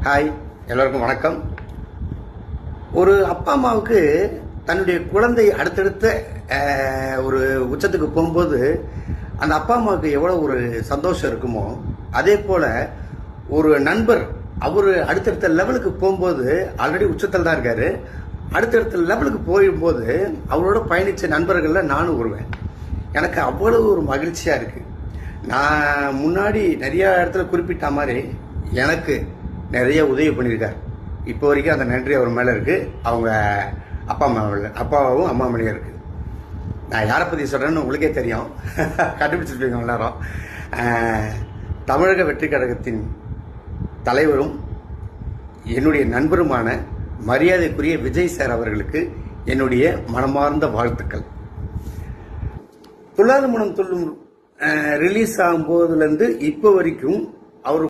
Hi, எல்லோருக்கும் வணக்கம். ஒரு அப்பா அம்மாவுக்கு தன்னுடைய குழந்தை அடுத்தடுத்த ஒரு உச்சத்துக்கு போகும்போது அந்த அப்பா அம்மாவுக்கு எவ்வளோ ஒரு சந்தோஷம் இருக்குமோ, அதே போல் ஒரு நண்பர் அவர் அடுத்தடுத்த லெவலுக்கு போகும்போது ஆல்ரெடி உச்சத்தில் தான் இருக்காரு. அடுத்தடுத்த லெவலுக்கு போகும்போது அவரோட பயணித்த நண்பர்களில் நானும் வருவேன். எனக்கு அவ்வளவு ஒரு மகிழ்ச்சியாக இருக்குது. நான் முன்னாடி நிறையா இடத்துல குறிப்பிட்ட மாதிரி எனக்கு நிறைய உதவி பண்ணியிருக்கார். இப்போ வரைக்கும் அந்த நன்றி அவர் மேலே இருக்குது. அவங்க அப்பாவும் அம்மா மேலேயும் இருக்குது. நான் யாரை பற்றி சொல்கிறேன்னு உங்களுக்கே தெரியும், கண்டுபிடிச்சிருப்பீங்க எல்லாரும். தமிழக வெற்றி கழகத்தின் தலைவரும் என்னுடைய நண்பருமான மரியாதைக்குரிய விஜய் சார் அவர்களுக்கு என்னுடைய மனமார்ந்த வாழ்த்துக்கள். துள்ளாத மனம் துள்ளும் ரிலீஸ் ஆகும்போதுலேருந்து இப்போ வரைக்கும் அவர்